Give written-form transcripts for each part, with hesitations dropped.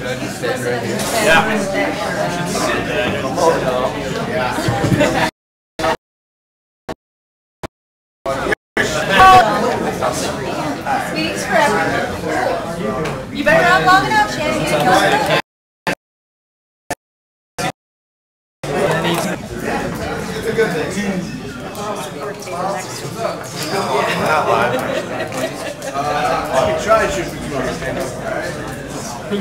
Should I just stand right here? Yeah. Should sit there. Yeah. Meetings forever. You better not long enough, Shannon. It's a good thing. Not live. I can try to shoot if you understand. Here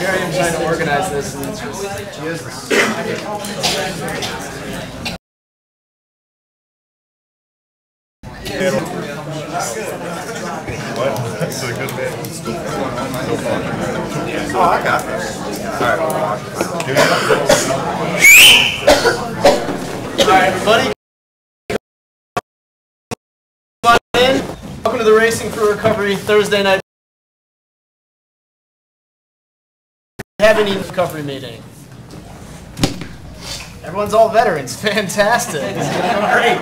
I am trying to organize this, and it's just What? That's a good bit. Oh, I got this. Alright, everybody. Come on in. Welcome to the Racing for Recovery Thursday night. Having a recovery meeting. Everyone's all veterans. Fantastic. This is going to go great.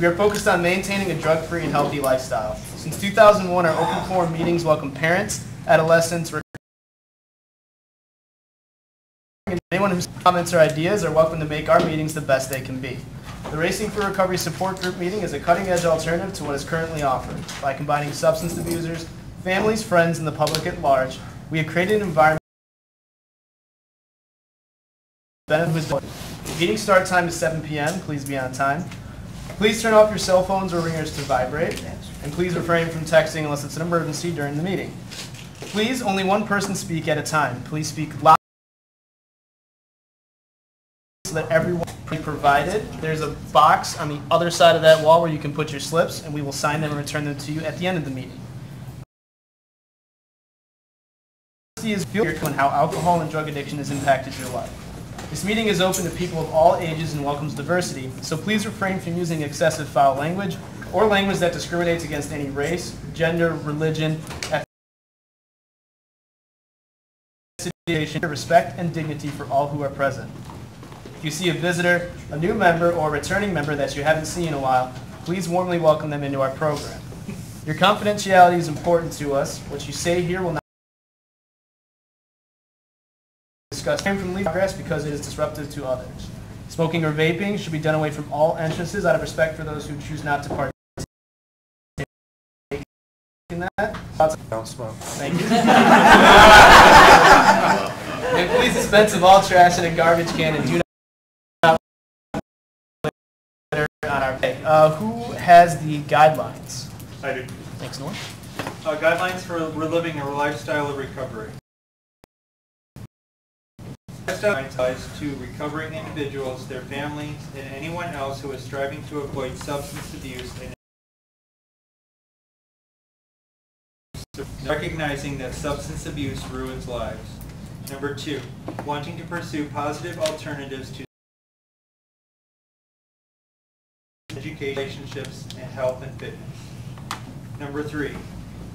We are focused on maintaining a drug-free and healthy lifestyle. Since 2001, our open forum meetings welcome parents, adolescents, and anyone whose comments or ideas are welcome to make our meetings the best they can be. The Racing for Recovery Support Group meeting is a cutting-edge alternative to what is currently offered. By combining substance abusers, families, friends, and the public at large, we have created an environment that benefits. The meeting start time is 7 p.m. Please be on time. Please turn off your cell phones or ringers to vibrate, and please refrain from texting unless it's an emergency during the meeting. Please, only one person speak at a time. Please speak loud so that everyone can be provided. There's a box on the other side of that wall where you can put your slips, and we will sign them and return them to you at the end of the meeting. Is on how alcohol and drug addiction has impacted your life. This meeting is open to people of all ages and welcomes diversity, so please refrain from using excessive foul language or language that discriminates against any race, gender, religion, ethnicity, respect and dignity for all who are present. If you see a visitor, a new member, or a returning member that you haven't seen in a while, please warmly welcome them into our program. Your confidentiality is important to us. What you say here will not discuss from legal progress because it is disruptive to others. Smoking or vaping should be done away from all entrances out of respect for those who choose not to partake in that. don't smoke. Thank you. And please dispense of all trash in a garbage can and do not litter on our pay. Who has the guidelines? I do. Thanks, Norm. Guidelines for living a lifestyle of recovery. Applies to recovering individuals, their families, and anyone else who is striving to avoid substance abuse and recognizing that substance abuse ruins lives. Number 2, wanting to pursue positive alternatives to education, relationships, and health and fitness. Number 3,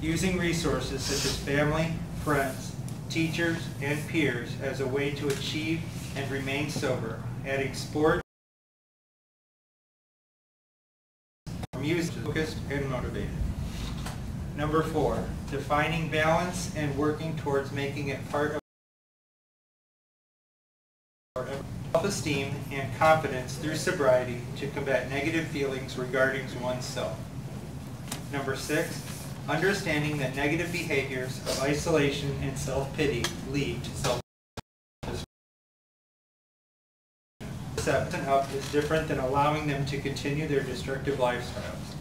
using resources such as family, friends, teachers, and peers as a way to achieve and remain sober, adding sport, music, focused, and motivated. Number 4, defining balance and working towards making it part of self-esteem and confidence through sobriety to combat negative feelings regarding oneself. Number 6, understanding that negative behaviors of isolation and self-pity lead to self-destruction. Stepping up is different than allowing them to continue their destructive lifestyles.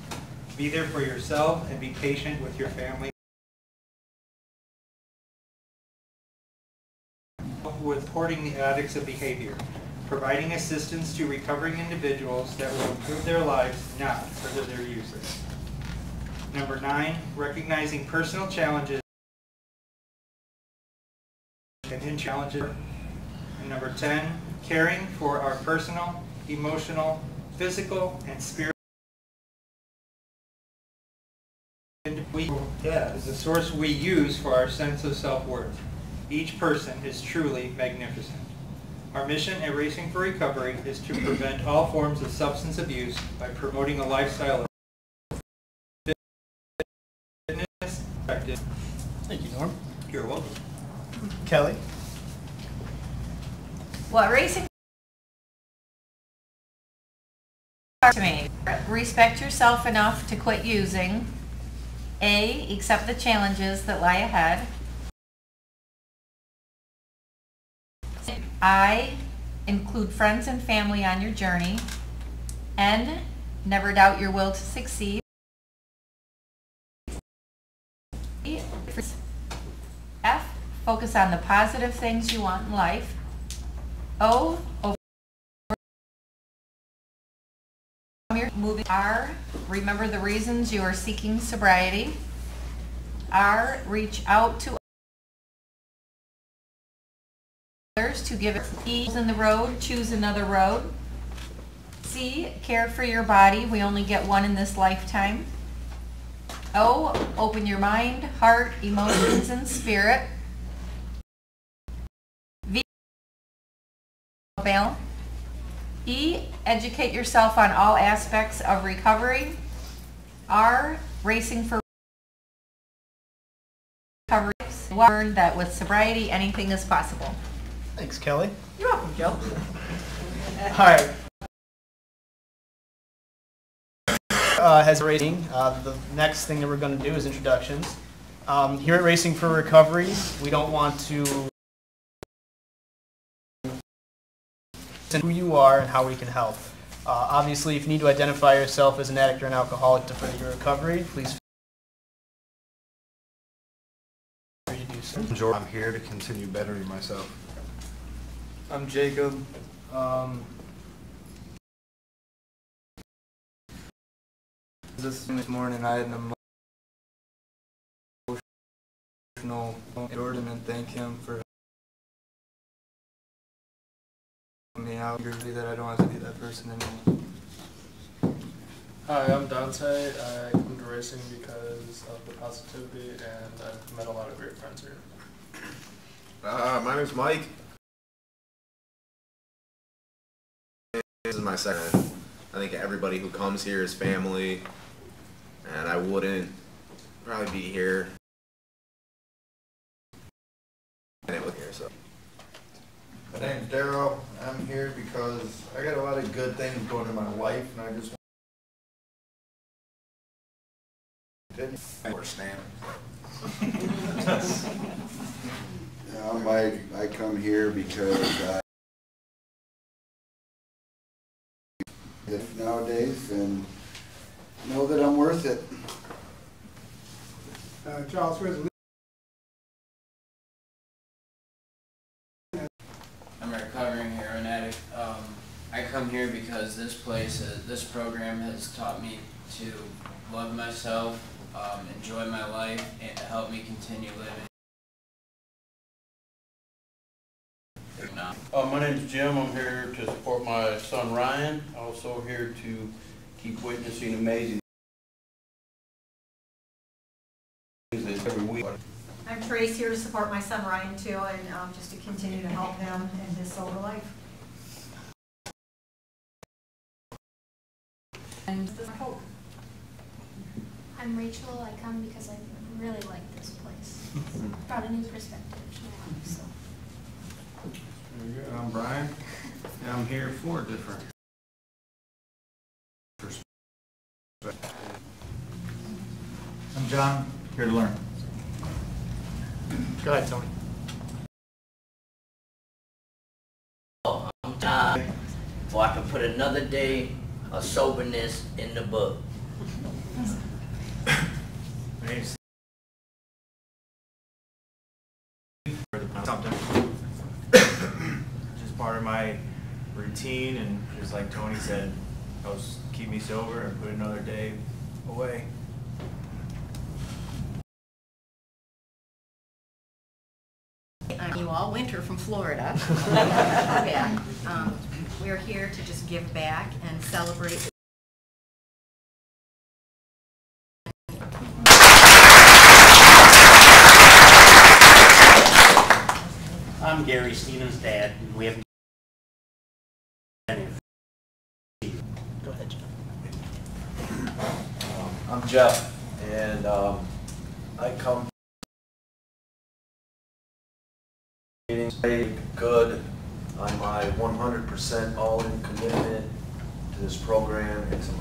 Be there for yourself and be patient with your family. With supporting the addicts of behavior, providing assistance to recovering individuals that will improve their lives, not further their users. Number 9, recognizing personal challenges and challenges. And number 10, caring for our personal, emotional, physical, and spiritual is the source we use for our sense of self-worth. Each person is truly magnificent. Our mission at Racing for Recovery is to prevent all forms of substance abuse by promoting a lifestyle of fitness, practice. Thank you, Norm. You're welcome. Kelly? What racing to me? Respect yourself enough to quit using. A, accept the challenges that lie ahead. I, include friends and family on your journey. N, never doubt your will to succeed. F, focus on the positive things you want in life. O, moving. R, remember the reasons you are seeking sobriety. R, reach out to others to give it. E, in the road, choose another road. C, care for your body. We only get one in this lifetime. O, open your mind, heart, emotions, and spirit. V, balance. E, educate yourself on all aspects of recovery. R, racing for recovery. Learn that with sobriety, anything is possible. Thanks, Kelly. You're welcome, Joe. All right. Has racing. The next thing that we're going to do is introductions. Here at Racing for Recovery, we don't want to who you are and how we can help. Obviously, if you need to identify yourself as an addict or an alcoholic to further your recovery, please feel free to do so. I'm here to continue bettering myself. I'm Jacob. This morning I had an emotional Jordan and thank him for me out that I don't have to be that person anymore. Hi, I'm Dante. I come to racing because of the positivity and I've met a lot of great friends here. My name's Mike. This is my second. I think everybody who comes here is family, and I wouldn't probably be here. So. My name's Daryl. I'm here because I got a lot of good things going in my life, and I just Understand. I'm Mike. I come here because nowadays and know that I'm worth it. Charles Rizzo. I'm a recovering heroin addict. I come here because this this program has taught me to love myself, enjoy my life, and to help me continue living. My name's Jim. I'm here to support my son Ryan. Also here to keep witnessing amazing things every week. I'm Trace, here to support my son Ryan too, and just to continue to help him in his sober life. And this is our hope. I'm Rachel. I come because I really like this place. Brought a new perspective to my life. So. I'm Brian, and I'm here for different perspectives. I'm John, here to learn. Go ahead, Tony. I'm Todd. Or I can put another day of soberness in the book. My name's something. Just part of my routine, and just like Tony said, helps keep me sober and put another day away. You all winter from Florida. Yeah. We're here to just give back and celebrate. I'm Gary, Stephen's dad, and we have. Go ahead, Jeff. I'm Jeff, and I come meetings very good on my 100% all-in commitment to this program and to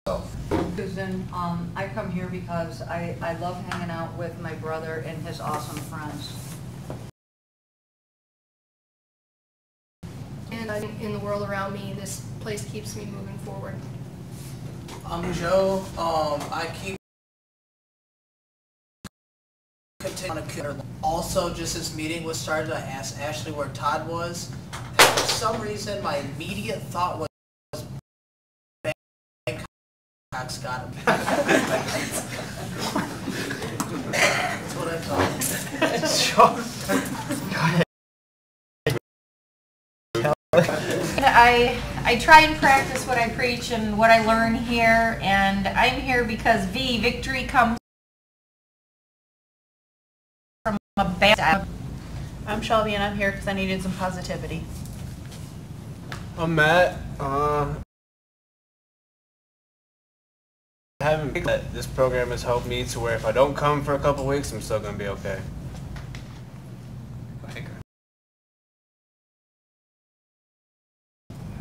myself. Susan, I come here because I love hanging out with my brother and his awesome friends. And in the world around me, this place keeps me moving forward. I'm Joe. I keep continuing. Also, just this meeting was started, I asked Ashley where Todd was. And for some reason, my immediate thought was Bangkok's got him. That's what I thought. I try and practice what I preach and what I learn here, and I'm here because victory comes from a bad. I'm Shelby, and I'm here because I needed some positivity. I'm Matt. This program has helped me to where if I don't come for a couple weeks, I'm still going to be okay.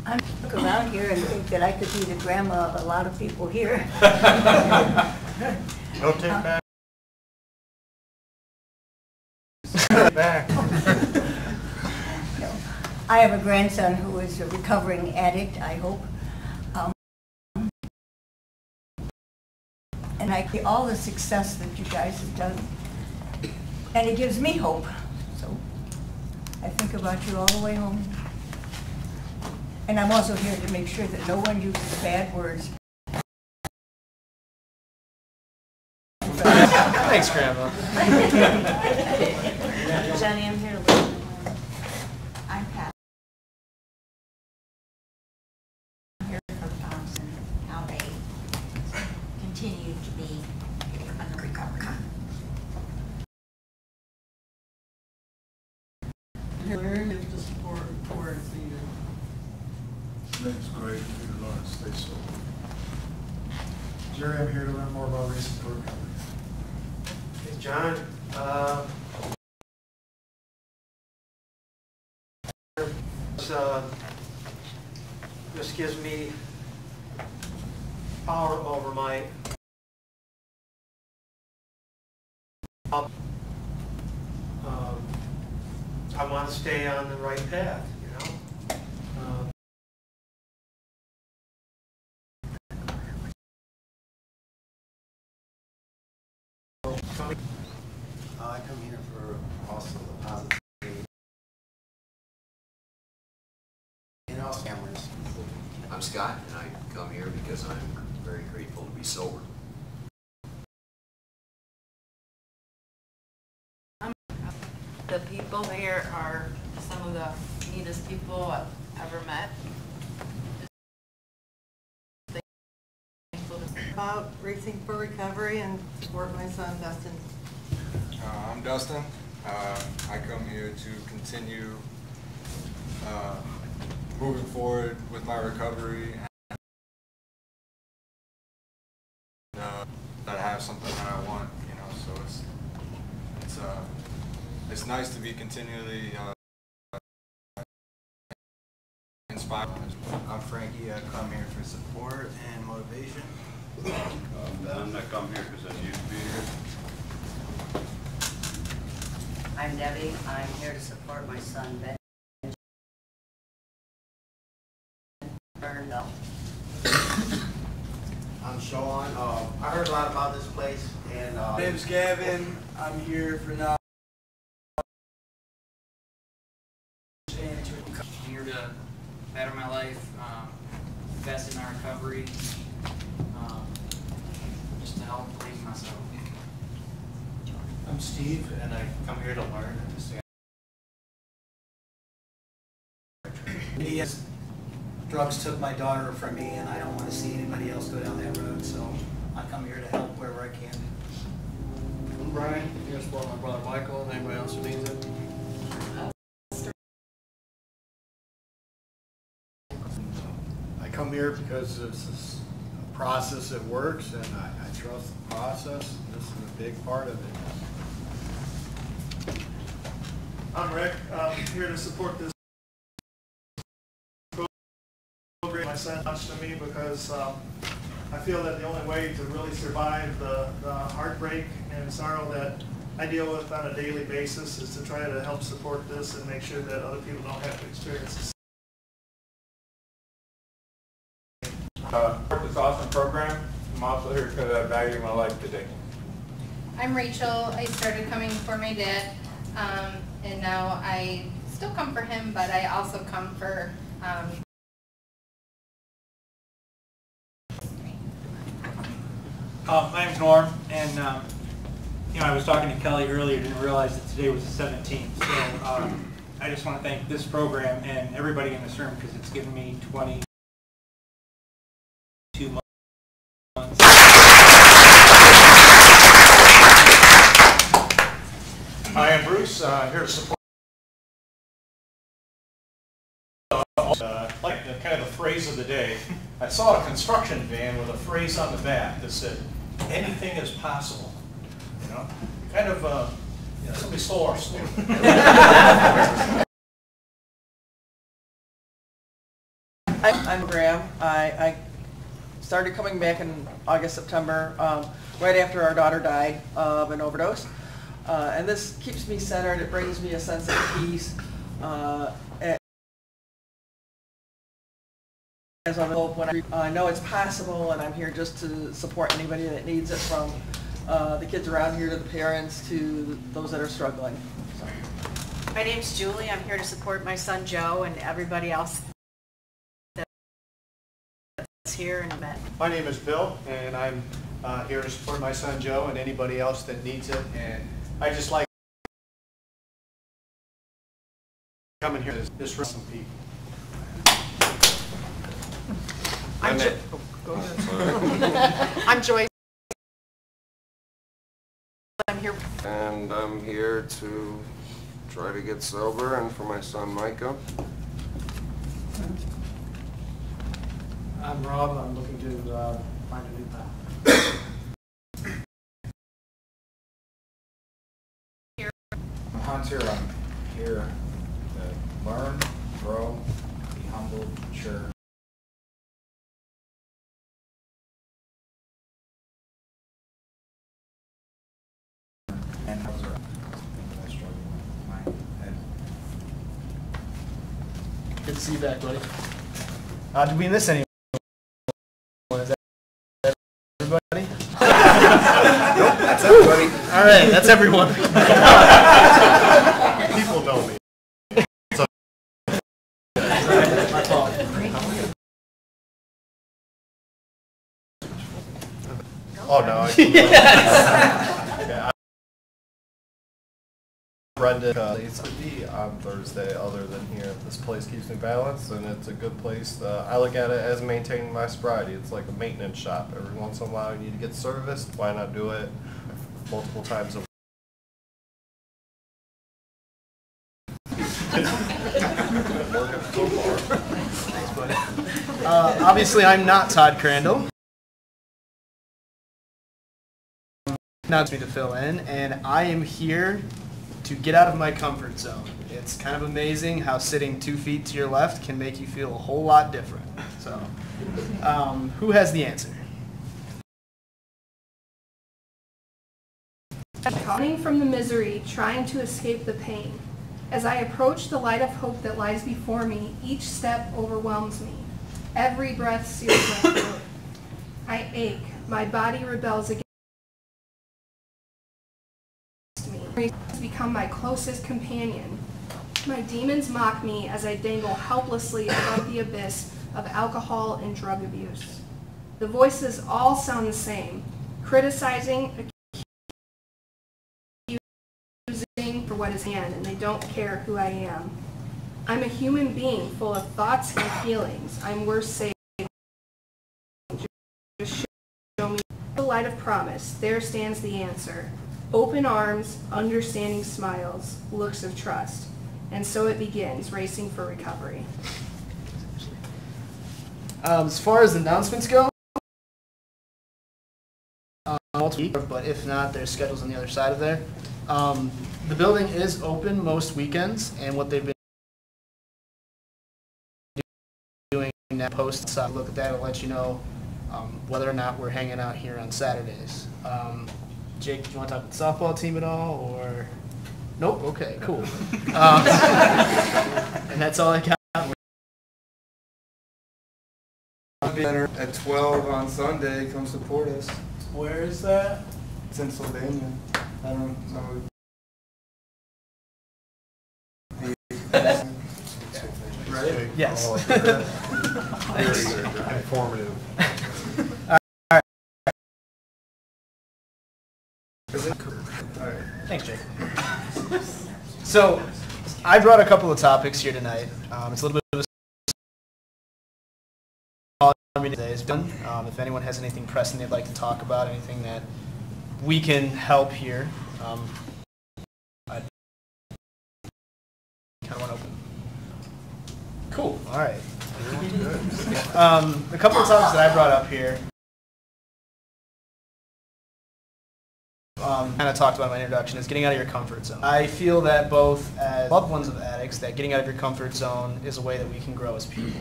I look around here and think that I could be the grandma of a lot of people here. Don't take back. Back. I have a grandson who is a recovering addict, I hope. And I see all the success that you guys have done. And it gives me hope. So I think about you all the way home. And I'm also here to make sure that no one uses bad words. Thanks, Grandma. Jenny, I'm here to listen. I'm Pat. I'm here for Thompson, how they continue to be under recovery. Learn if the support where it's needed. Name's Greg, Peter Lawrence, stay sober. Jerry, I'm here to learn more about recent recovery. Hey, John, this gives me power over my I want to stay on the right path, you know. I come here for also the positive and also cameras. I'm Scott, and I come here because I'm very grateful to be sober. The people here are some of the neatest people I've ever met. About Racing for Recovery and support my son Dustin. I'm Dustin. I come here to continue moving forward with my recovery and that I have something that I want, you know. So it's nice to be continually inspired. I'm Frankie. I come here for support and motivation. Ben, I come here because I used to be here. I'm Debbie. I'm here to support my son, Ben. I'm Sean. I heard a lot about this place, and My name's Gavin. I'm here for now. I'm here to better my life, invest in my recovery, just to help believe in myself. I'm Steve, and I come here to learn and to stay. Drugs took my daughter from me, and I don't want to see anybody else go down that road, so I come here to help wherever I can. Brian, here to support my brother Michael and anybody else who needs it. I come here because this is a process that works, and I trust the process. This is a big part of it. I'm Rick. I'm here to support this program. My son launched to me because I feel that the only way to really survive the heartbreak and sorrow that I deal with on a daily basis is to try to help support this and make sure that other people don't have to experience this. Support this awesome program. I'm also here because I value my life today. I'm Rachel. I started coming for my dad, and now I still come for him, but I also come for my name's Norm, and I was talking to Kelly earlier, didn't realize that today was the 17th. So I just want to thank this program and everybody in this room because it's given me 22 months. I am Bruce, here to support. Like the kind of the phrase of the day. I saw a construction van with a phrase on the back that said, "Anything is possible." You know, kind of. Somebody stole our slogan. I'm Graham. I started coming back in August, September, right after our daughter died of an overdose. And this keeps me centered. It brings me a sense of peace. As I hope when I know it's possible, and I'm here just to support anybody that needs it, from the kids around here to the parents to those that are struggling. So. My name's Julie. I'm here to support my son Joe and everybody else that's here and met. My name is Bill, and I'm here to support my son Joe and anybody else that needs it. And I just like coming here to disrupt some people. I'm Joyce. I'm here. And I'm here to try to get sober, and for my son Micah. I'm Rob. I'm looking to find a new path. I'm Hunter. I'm here to learn, grow, be humble, mature. And those are things that I struggle with in my head. Good to see you back, buddy. Did we miss anyone? Is that everybody? Nope, that's everybody. All right, that's everyone. People know me. My fault. Oh no. Yes. Brenda, it's to be on Thursday other than here. This place keeps me balanced, and it's a good place. I look at it as maintaining my sobriety. It's like a maintenance shop. Every once in a while you need to get serviced. Why not do it multiple times a week? Obviously, I'm not Todd Crandall. Now it's me to fill in, and I am here to get out of my comfort zone. It's kind of amazing how sitting 2 feet to your left can make you feel a whole lot different. So, who has the answer? Running from the misery, trying to escape the pain. As I approach the light of hope that lies before me, each step overwhelms me. Every breath seals my throat. I ache. My body rebels against me. Has become my closest companion. My demons mock me as I dangle helplessly above the abyss of alcohol and drug abuse. The voices all sound the same, criticizing, accusing for what is hand, and they don't care who I am. I'm a human being full of thoughts and feelings. I'm worth saving. Just show me the light of promise. There stands the answer. Open arms, understanding smiles, looks of trust. And so it begins, racing for recovery. As far as announcements go, but if not, there's schedules on the other side of there. The building is open most weekends, and what they've been doing now, posts, look at that, it'll let you know whether or not we're hanging out here on Saturdays. Jake, do you want to talk about the softball team at all, or? Nope, okay, cool. And that's all I got. At 12 on Sunday, come support us. Where is that? It's in Sylvania. I don't know. Right? Yes. Oh, Very informative. Thanks, Jake. So, I brought a couple of topics here tonight. It's a little bit of a if anyone has anything pressing they'd like to talk about, anything that we can help here, I kind of want to open. Cool. All right. A couple of topics that I brought up here. Kind of talked about in my introduction is getting out of your comfort zone. I feel that both as loved ones of addicts, that getting out of your comfort zone is a way that we can grow as people.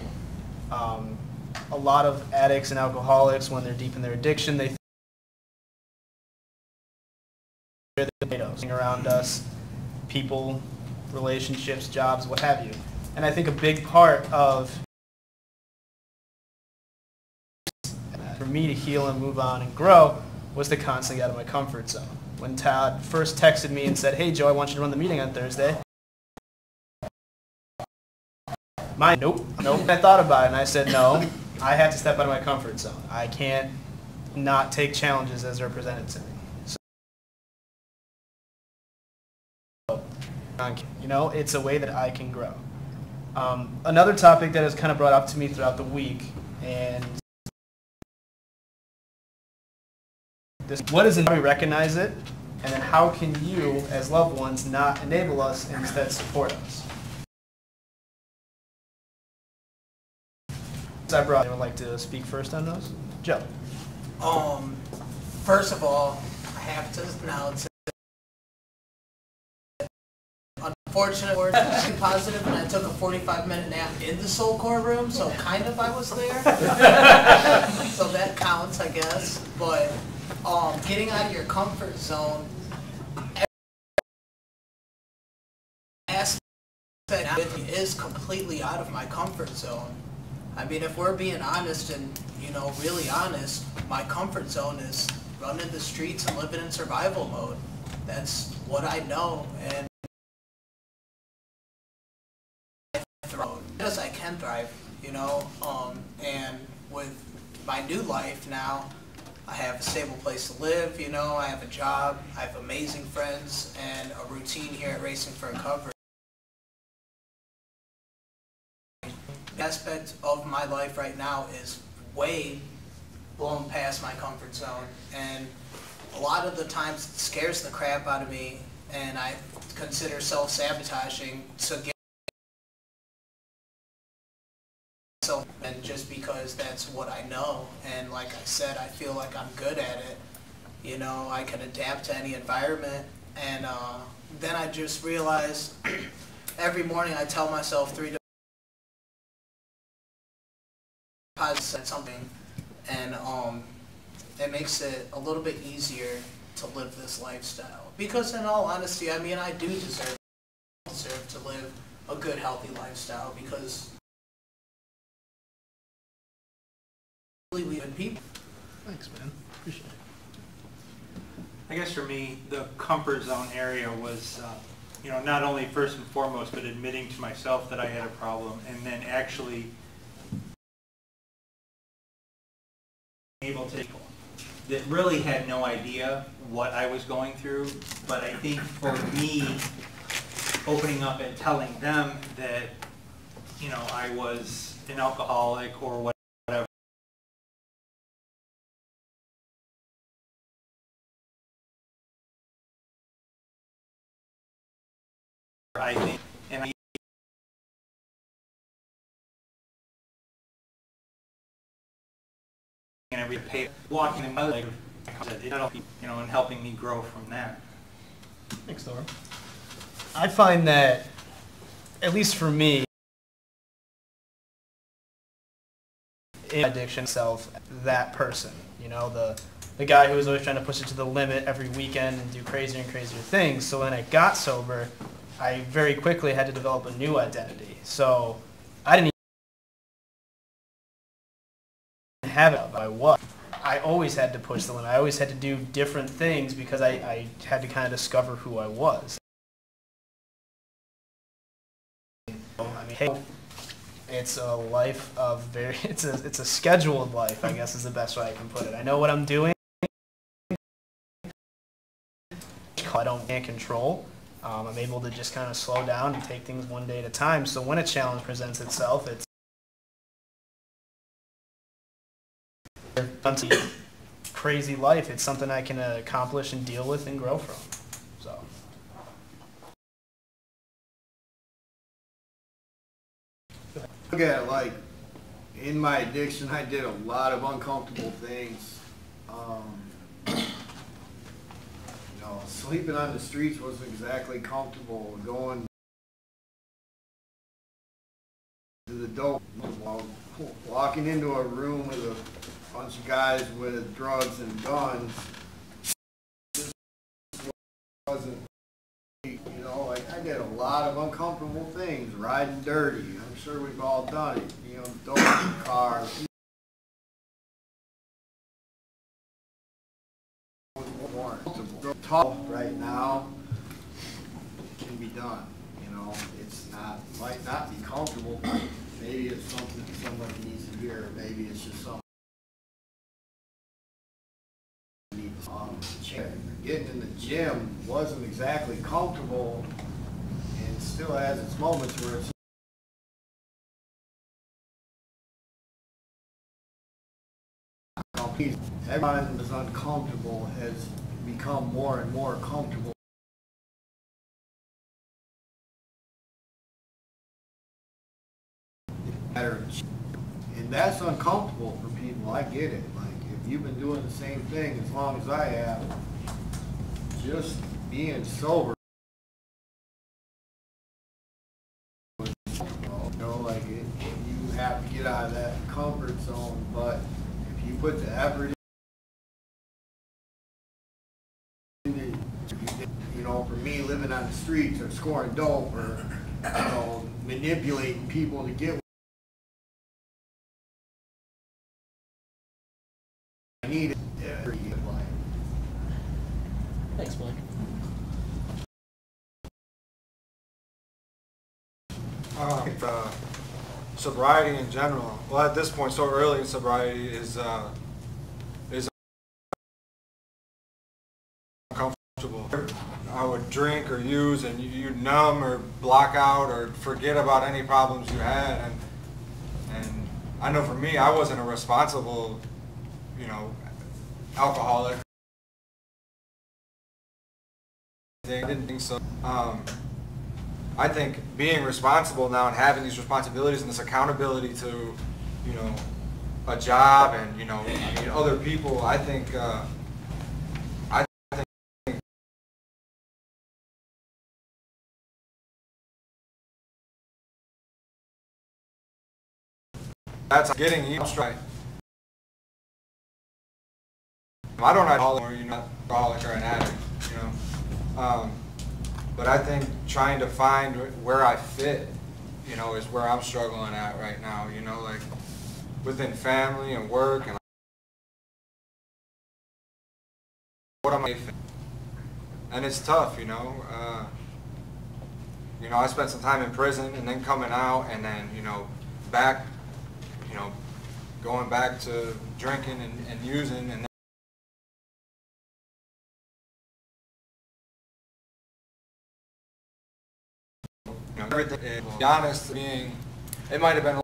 A lot of addicts and alcoholics, when they're deep in their addiction, they think they're the tomatoes around us, people, relationships, jobs, what have you. And I think a big part of for me to heal and move on and grow was to constantly get out of my comfort zone. When Todd first texted me and said, "Hey Joe, I want you to run the meeting on Thursday," nope. I thought about it and I said, no, I have to step out of my comfort zone. I can't not take challenges as they're presented to me. So, you know, it's a way that I can grow. Another topic that is kind of brought up to me throughout the week, and what is it? How do we recognize it? And then how can you, as loved ones, not enable us and instead support us? Anyone would like to speak first on those? Joe. First of all, I have to announce unfortunate word positive, and I took a 45-minute nap in the Soul Core room, so kind of I was there. So that counts, I guess. But getting out of your comfort zone, aspect is completely out of my comfort zone. I mean, if we're being honest and, you know, really honest, my comfort zone is running the streets and living in survival mode. That's what I know, and as I can thrive, you know, and with my new life now, I have a stable place to live, you know, I have a job, I have amazing friends, and a routine here at Racing for Recovery. Aspect of my life right now is way blown past my comfort zone, and a lot of the times it scares the crap out of me, and I consider self-sabotaging to get myself, and just because that's what I know, and like I said, I feel like I'm good at it. You know, I can adapt to any environment, and then I just realized every morning I tell myself 3 to said something, and it makes it a little bit easier to live this lifestyle. Because in all honesty, I mean, I do deserve to live a good, healthy lifestyle, because really we good people. Thanks, man. Appreciate it. I guess for me, the comfort zone area was, you know, not only first and foremost, but admitting to myself that I had a problem, and then actually able to people that really had no idea what I was going through. But I think for me, opening up and telling them that, you know, I was an alcoholic or whatever, I think, and every pay walking in my life, you know, and helping me grow from there. Thanks, Norm. I find that, at least for me, in addiction itself, that person, you know, the guy who was always trying to push it to the limit every weekend and do crazier and crazier things. So when I got sober, I very quickly had to develop a new identity. So I didn't even have it by what. I always had to push the limit. I always had to do different things because I had to kind of discover who I was. I mean, hey, it's a life of it's a scheduled life, I guess is the best way I can put it. I know what I'm doing. I can't control. I'm able to just kind of slow down and take things one day at a time. So when a challenge presents itself, it's crazy life. It's something I can accomplish and deal with and grow from. So. Look at it, like, in my addiction, I did a lot of uncomfortable things. You know, sleeping on the streets wasn't exactly comfortable. Going to the dope, walking into a room with a bunch of guys with drugs and guns, just wasn't, you know, like, I did a lot of uncomfortable things, riding dirty. I'm sure we've all done it, you know, dope in the car. Talk right now can be done, you know, it's not, might not be comfortable, but maybe it's something that somebody needs to hear, maybe it's just something that needs change. Getting in the gym wasn't exactly comfortable and still has its moments where it's everyone that's uncomfortable has become more and more comfortable. And that's uncomfortable for people, I get it. Like, if you've been doing the same thing as long as I have, just being sober, you know, like, you have to get out of that comfort zone, but if you put the effort in, you know, for me, living on the streets or scoring dope or, you know, manipulating people to get what I needed every life. Thanks, Mike. Sobriety in general. Well, at this point, so early in sobriety is uncomfortable. I would drink or use, and you numb or block out or forget about any problems you had. And I know for me, I wasn't a responsible, you know, alcoholic. I didn't think so. I think being responsible now and having these responsibilities and this accountability to, you know, a job and, you know, I mean, other people, I think that's getting you straight. I don't know or you're not an alcoholic or an addict, you know. But I think trying to find where I fit, you know, is where I'm struggling at right now, you know, like within family and work and what am I? And it's tough, you know. You know, I spent some time in prison and then coming out and then, you know, back, you know, going back to drinking and using and everything. To be honest, it might have been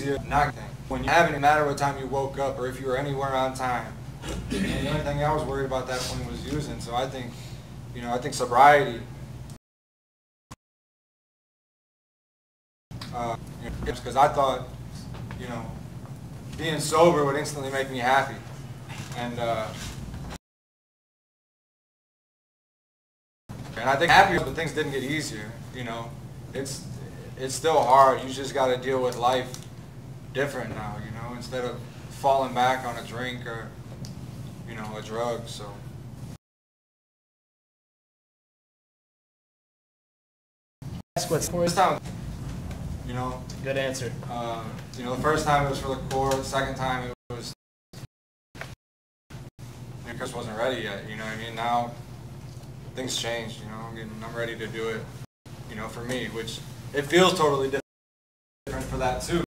easier not when you haven't, no matter what time you woke up or if you were anywhere on time, And the only thing I was worried about at that point was using. So I think, you know, I think sobriety, because I thought, you know, being sober would instantly make me happy. And I think happy, but things didn't get easier. You know, it's still hard. You just got to deal with life different now. You know, instead of falling back on a drink or, you know, a drug. So. Ask what's for this time. You know. Good answer. You know, the first time it was for the core. The second time it was. Chris wasn't ready yet. You know what I mean? Now things changed. You know, I'm ready to do it. You know, for me, which it feels totally different for that too.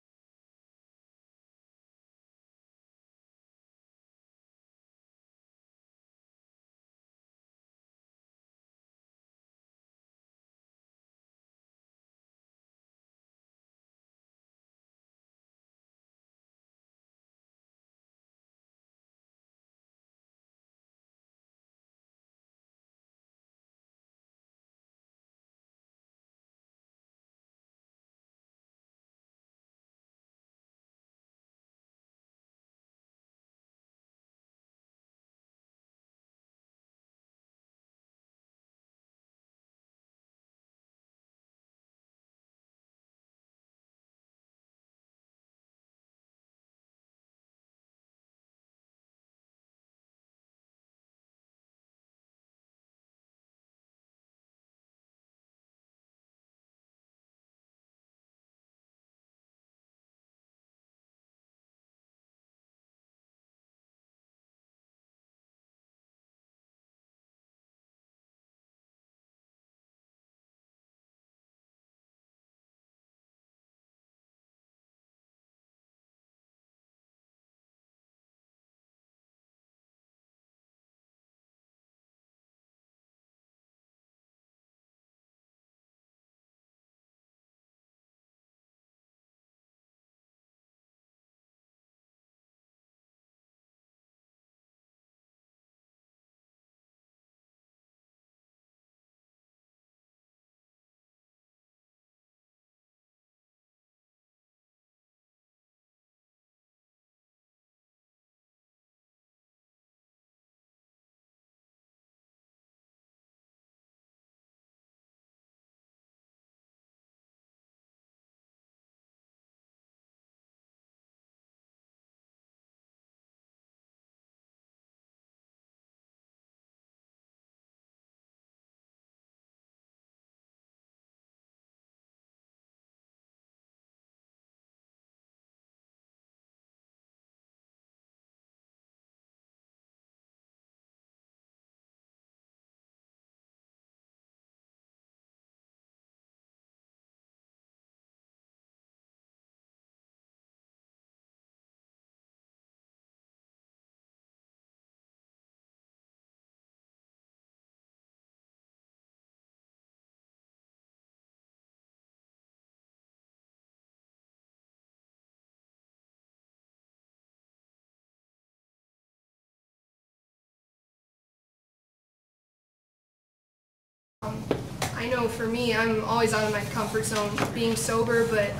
I know for me, I'm always out of my comfort zone being sober, but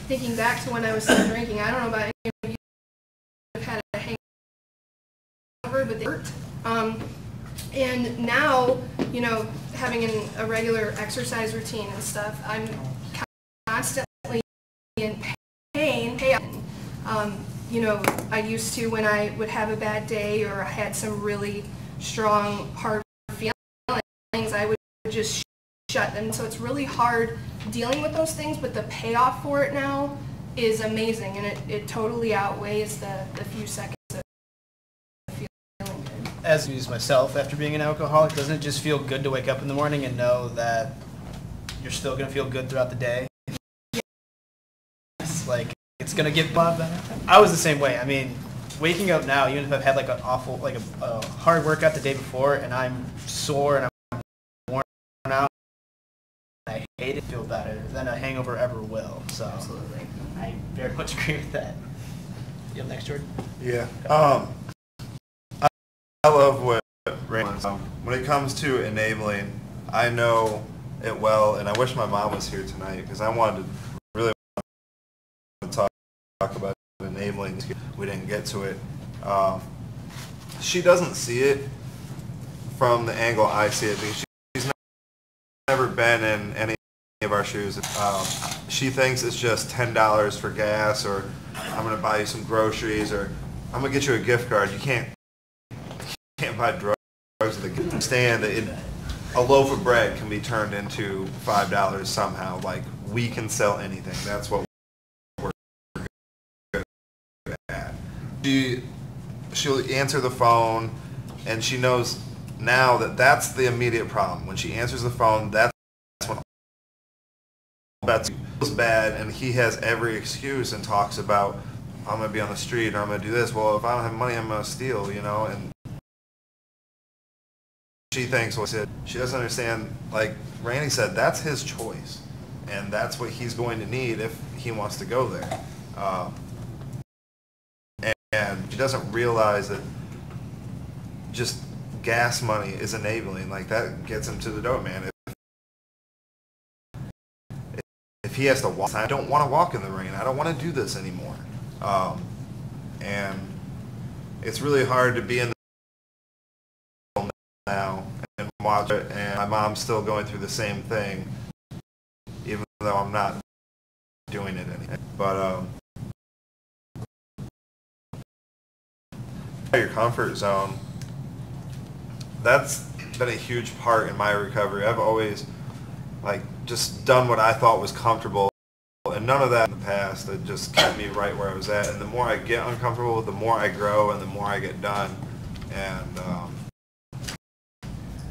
thinking back to when I was still drinking, I don't know about any of you who have had a hangover, but they hurt. And now, you know, having a regular exercise routine and stuff, I'm constantly in pain. You know, I used to when I would have a bad day or I had some really strong, hard feelings, I would just shut them. So it's really hard dealing with those things, but the payoff for it now is amazing, and it totally outweighs the few seconds of feeling good. As used myself after being an alcoholic, doesn't it just feel good to wake up in the morning and know that you're still going to feel good throughout the day? It's like, it's going to get a lot better. I was the same way. I mean, waking up now, even if I've had like an awful, like a hard workout the day before and I'm sore and I'm worn out, I hate it, feel better than a hangover ever will. So absolutely, I very much agree with that. You up next, Jordan? Yeah. when it comes to enabling, I know it well, and I wish my mom was here tonight because I wanted to really talk about enabling. We didn't get to it. She doesn't see it from the angle I see it because she's never been in any of our shoes. She thinks it's just $10 for gas, or I'm going to buy you some groceries, or I'm going to get you a gift card. You can't buy drugs at the gift stand. A loaf of bread can be turned into $5 somehow. Like, we can sell anything. That's what we're good at. She'll answer the phone, and she knows now that that's the immediate problem. When she answers the phone, that's when all bets goes bad, and he has every excuse and talks about, I'm going to be on the street, or I'm going to do this. Well, if I don't have money, I'm going to steal, you know? And she thinks, well, she doesn't understand, like Randy said, that's his choice. And that's what he's going to need if he wants to go there. And she doesn't realize that just gas money is enabling. Like, that gets him to the door, man. If he has to walk, I don't want to walk in the rain. I don't want to do this anymore. And it's really hard to be in the now and watch it. And my mom's still going through the same thing, even though I'm not doing it anymore. But your comfort zone, that's been a huge part in my recovery. I've always just done what I thought was comfortable, and none of that in the past. It just kept me right where I was at. And the more I get uncomfortable, the more I grow and the more I get done, and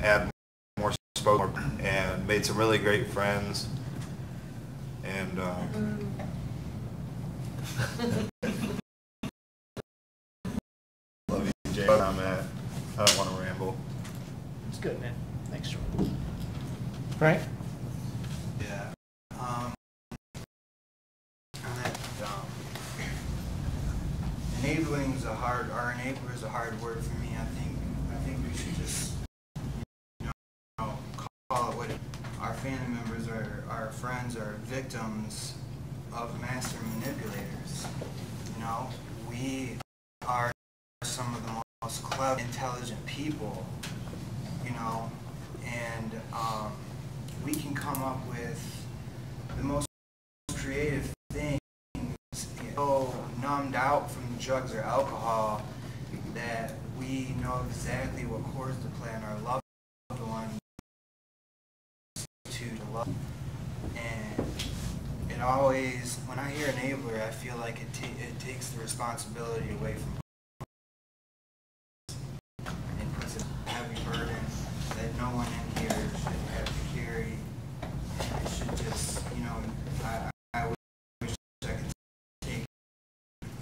add more spoke and made some really great friends. And love you, Jay. I'm at. I don't want to ramble. It's good, man. Thanks, Jordan. Frank? Yeah. Enabling is a hard. Our enabler is a hard word for me. I think we should just, call it what it. Our family members, our friends, are victims of master manipulators. We are some of the most clever, intelligent people. And we can come up with the most creative things, so numbed out from the drugs or alcohol that we know exactly what chords to play on our loved ones to love. And it always, when I hear enabler, I feel like it takes the responsibility away from and puts a heavy burden that no one in here should have to carry. And it should just, I wish I could take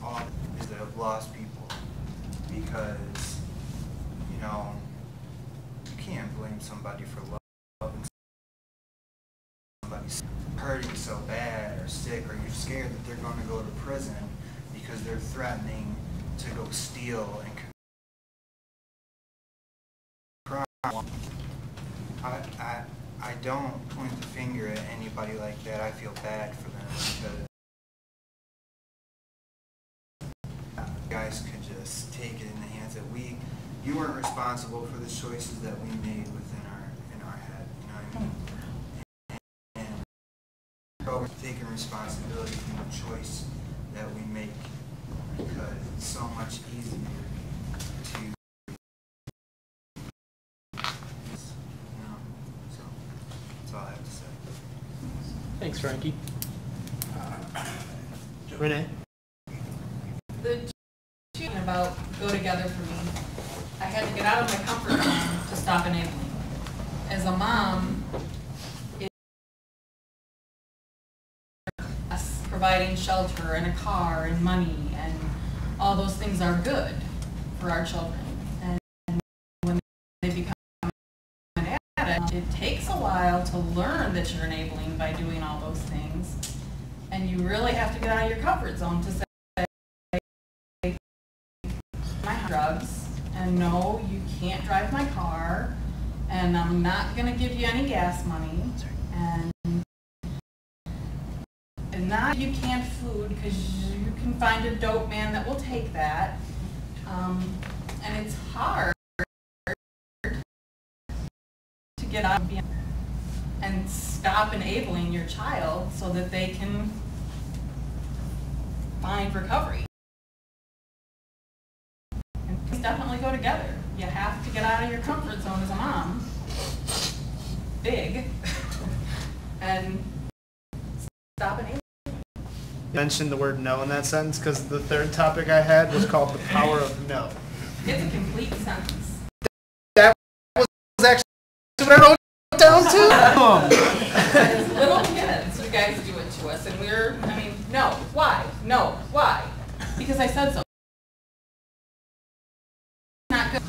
all that have lost people, because, you can't blame somebody for loving somebody hurting so bad or sick, or you're scared that they're going to go to prison because they're threatening to go steal and crime. I don't point the finger at anybody like that. I feel bad for them, because guys could just take it in the hands that you weren't responsible for the choices that we made in our head. You know what I mean? And taking responsibility for the choice that we make, because it's so much easier to. So that's all I have to say. Thanks, Frankie. Renee? The two about go together for me. I had to get out of my comfort zone to stop enabling. As a mom, providing shelter and a car and money and all those things are good for our children. And when they become an addict, it takes a while to learn that you're enabling by doing all those things. And you really have to get out of your comfort zone to say, my drugs, and no, you can't drive my car, and I'm not gonna give you any gas money, and not you canned food, because you can find a dope man that will take that, and it's hard to get out and stop enabling your child so that they can find recovery. And things definitely go together. You have to get out of your comfort zone as a mom, big, and stop enabling. You mentioned the word no in that sentence because the third topic I had was called the power of no. It's a complete sentence. That was actually what I wrote down too. As little kids, you guys do it to us, and no, why? No, why? Because I said so. Not good.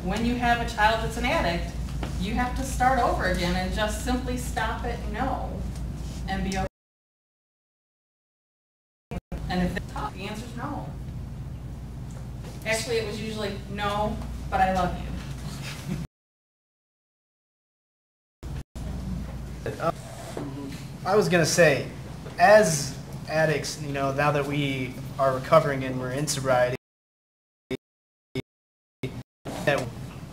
When you have a child that's an addict, you have to start over again and just simply stop at no and be okay. And if they're tough, the answer's no. Actually, it was usually no, but I love you. I was gonna say, as addicts, now that we are recovering and we're in sobriety,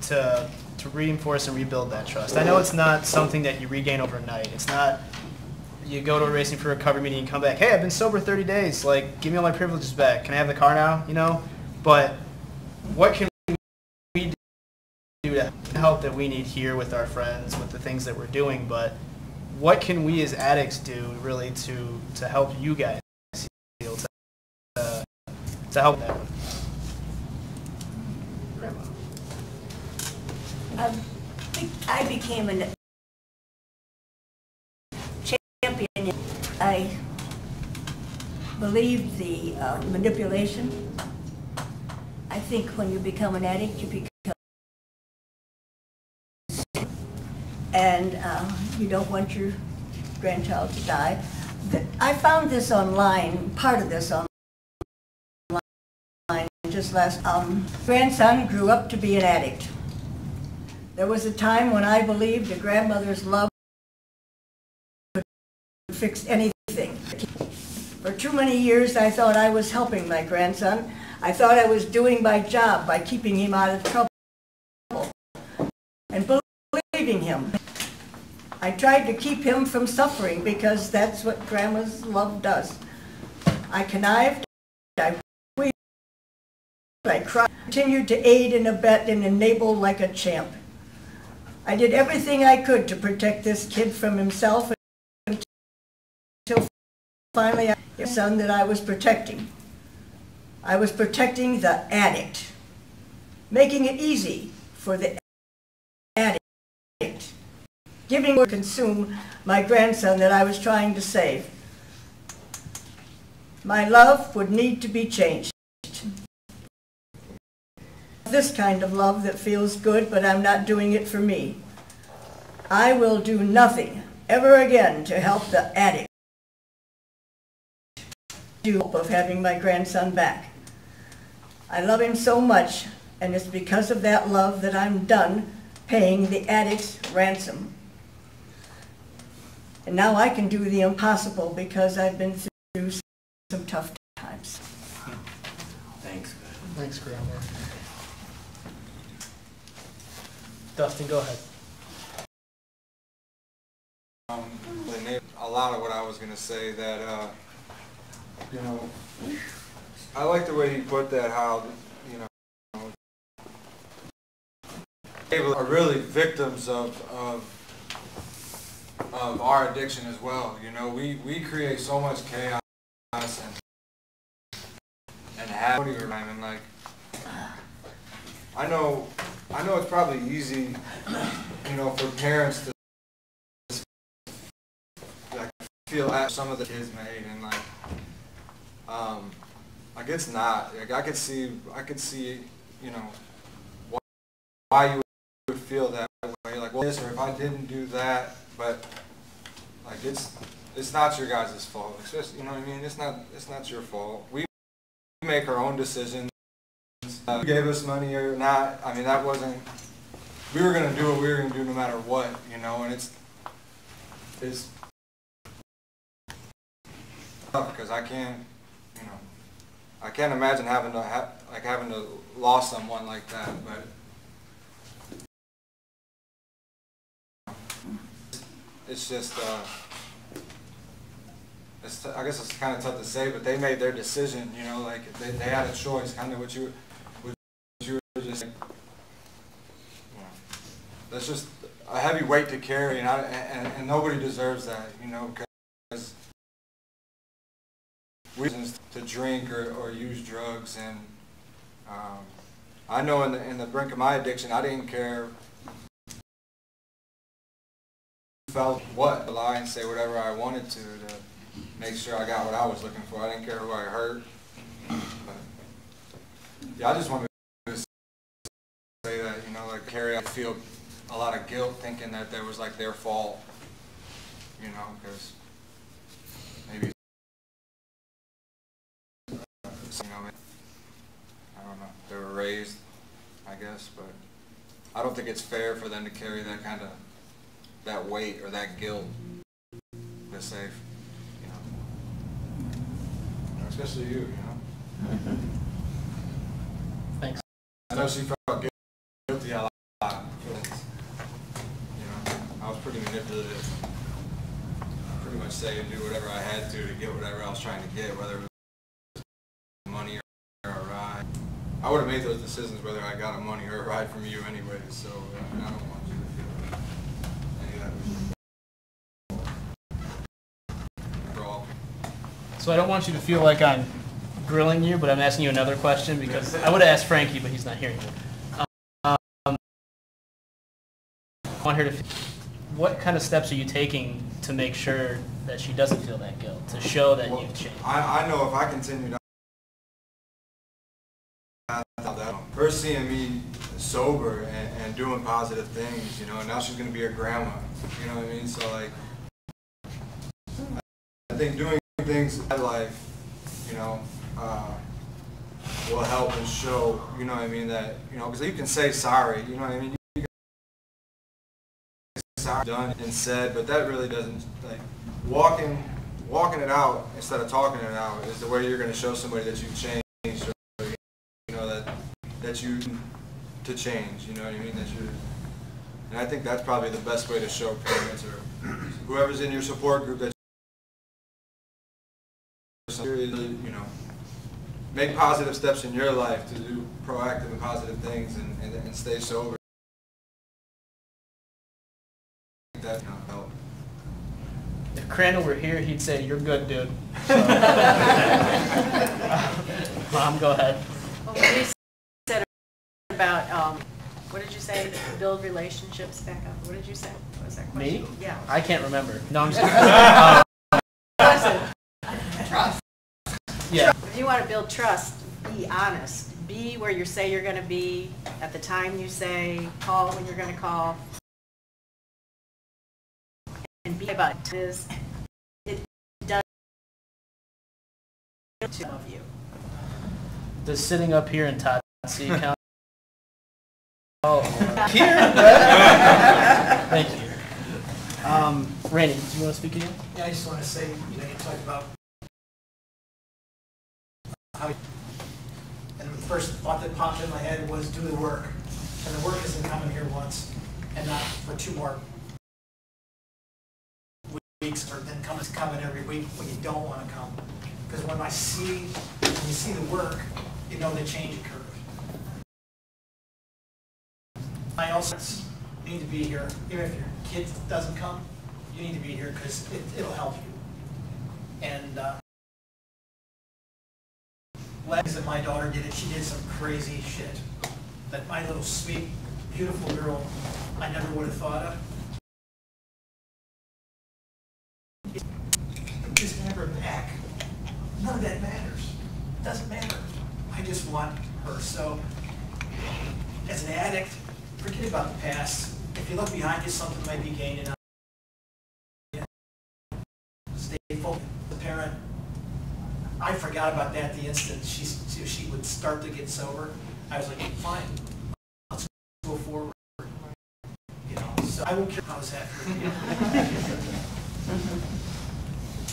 to reinforce and rebuild that trust. I know it's not something that you regain overnight. It's not you go to a Racing for Recovery meeting and come back, hey, I've been sober 30 days, like, give me all my privileges back. Can I have the car now, But what can we do to help that we need here with our friends, with the things that we're doing, but what can we as addicts do really to help you guys heal, to help that one? I became a champion. I believed the manipulation. I think when you become an addict, you become and you don't want your grandchild to die. I found this online, part of this online, just last, grandson grew up to be an addict. There was a time when I believed a grandmother's love could fix anything. For too many years, I thought I was helping my grandson. I thought I was doing my job by keeping him out of trouble and believing him. I tried to keep him from suffering because that's what grandma's love does. I connived, I wept, I cried, continued to aid and abet and enable like a champ. I did everything I could to protect this kid from himself until finally I had a son that I was protecting. I was protecting the addict, making it easy for the addict, giving or consume my grandson that I was trying to save. My love would need to be changed. This kind of love that feels good, but I'm not doing it for me. I will do nothing ever again to help the addict do hope of having my grandson back. I love him so much, and it's because of that love that I'm done paying the addict's ransom. And now I can do the impossible because I've been through some tough times. Thanks. Thanks, Grandma. Dustin, go ahead. A lot of what I was going to say that, I like the way you put that, how, people are really victims of our addiction as well. We create so much chaos and have time, and like, I know it's probably easy, for parents to like feel at some of the kids made, and like it's not. Like I could see, why you would feel that way. Like, well, this, or if I didn't do that, but like it's not your guys' fault. It's just, you know what I mean? It's not your fault. We make our own decisions. You gave us money or not, I mean, that wasn't we were gonna do what we were gonna do no matter what, you know, and it's tough because I can't, you know, I can't imagine having to lose someone like that, but it's just, I guess it's kind of tough to say, but they made their decision, you know, like they had a choice, kind of what you were just, you know, that's just a heavy weight to carry, and nobody deserves that, you know, because reasons to drink or use drugs, and I know in the brink of my addiction, I didn't care felt what, lie and say whatever I wanted to make sure I got what I was looking for. I didn't care who I hurt. But yeah, I just wanted to say that, you know, like Carrie, I feel a lot of guilt thinking that there was like their fault, you know, because maybe, you know, I don't know, they were raised, I guess, but I don't think it's fair for them to carry that kind of, that weight or that guilt to say, you know, especially you, you know. Thanks. I know she felt guilty a lot. You know, I was pretty manipulative. Pretty much say and do whatever I had to get whatever I was trying to get, whether it was money or a ride. I would have made those decisions whether I got a money or a ride from you anyway, so I don't want you to feel any of that. So I don't want you to feel like I'm grilling you, but I'm asking you another question because I would have asked Frankie, but he's not here anymore. I want her to. What kind of steps are you taking to make sure that she doesn't feel that guilt, to show that you've changed? I know if I continue to her seeing me sober and doing positive things, you know, and now she's going to be a grandma, you know what I mean? So like, I think doing things in my life, you know, will help and show, you know what I mean, that, you know, because you can say sorry, you know what I mean? You can say sorry, done and said, but that really doesn't, like, walking it out instead of talking it out is the way you're going to show somebody that you've changed, or, you know, that you to change, you know what I mean, that you're, and I think that's probably the best way to show parents or whoever's in your support group that you know, make positive steps in your life to do proactive and positive things and stay sober. That, you know, help. If Crandall were here, he'd say, "You're good, dude." So. Mom, go ahead. Well, what you said about, what did you say? Build relationships back up. What did you say? What was that question? Me? Yeah. I can't remember. No, I'm just Trust. Yeah. If you want to build trust, be honest. Be where you say you're going to be at the time you say. Call when you're going to call. And be about it. It does to love you. Does sitting up here in Totsie count? Oh, here. Thank you. Randy, do you want to speak again? Yeah, I just want to say, you know, you talked about how, and the first thought that popped in my head was do the work. And the work isn't coming here once and not for 2 more weeks, or then coming every week when you don't want to come. Because when you see the work, you know the change occurs. I also need to be here, even if your kid doesn't come, you need to be here because it'll help you. And last that my daughter did it, she did some crazy shit that my little sweet, beautiful girl I never would have thought of. Just have her back. None of that matters. It doesn't matter. I just want her. So, as an addict, forget about the past. If you look behind you, something might be gained. Stay focused. The parent, I forgot about that the instant she would start to get sober. I was like, fine, let's go forward. I won't care how's that for you.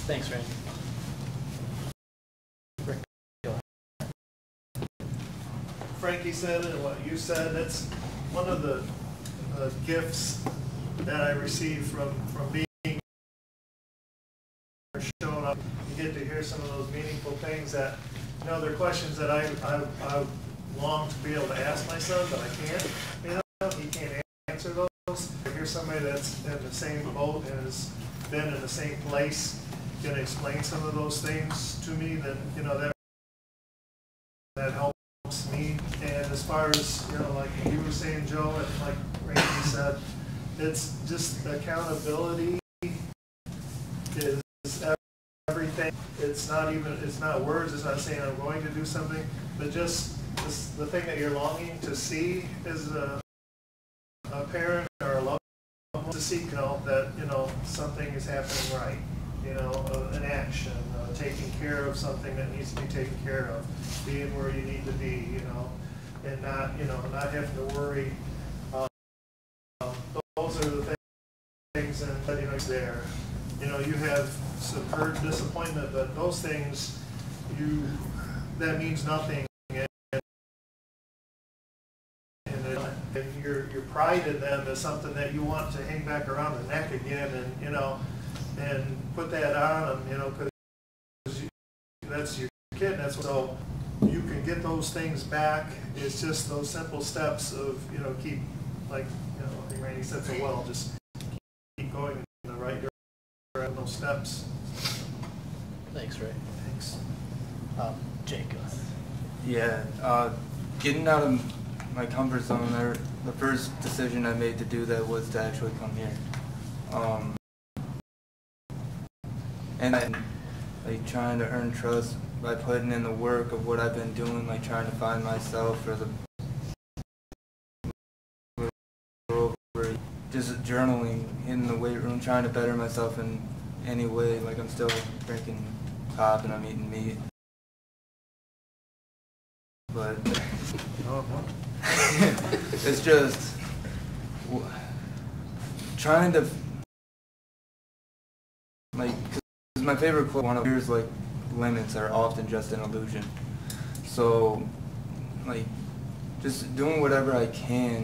Thanks, Randy. Frankie said and what you said, that's one of the gifts that I received from being showing up. You get to hear some of those meaningful things that, you know, they're questions that I long to be able to ask my son, but I can't. You know, he can't answer those. I hear somebody that's in the same boat and has been in the same place can explain some of those things to me, then, you know, that helps me. And as far as, you know, like you were saying, Joe, and like Randy said, it's just accountability is everything. It's not words, it's not saying I'm going to do something, but just the thing that you're longing to see as a parent or a loved one, to see, you know, that, you know, something is happening right. You know, an action, taking care of something that needs to be taken care of, being where you need to be, you know, and not, you know, not having to worry. Those are the things that, you know, it's there. You know, you have some hurt, disappointment, but those things, that means nothing. And your pride in them is something that you want to hang back around the neck again, and, you know, and put that on them, you know, because that's your kid. That's so you can get those things back. It's just those simple steps of, you know, keep, like, you know, I think Randy said so well, just keep going in the right direction, those steps. Thanks, Ray. Thanks. Jacob. Yeah, getting out of my comfort zone there, the first decision I made to do that was to actually come here. And then, like, trying to earn trust by putting in the work of what I've been doing, like trying to find myself for the just journaling in the weight room, trying to better myself in any way. Like, I'm still drinking pop and I'm eating meat. But it's just trying to, like, because my favorite quote, one of yours, like, limits are often just an illusion. So, like, just doing whatever I can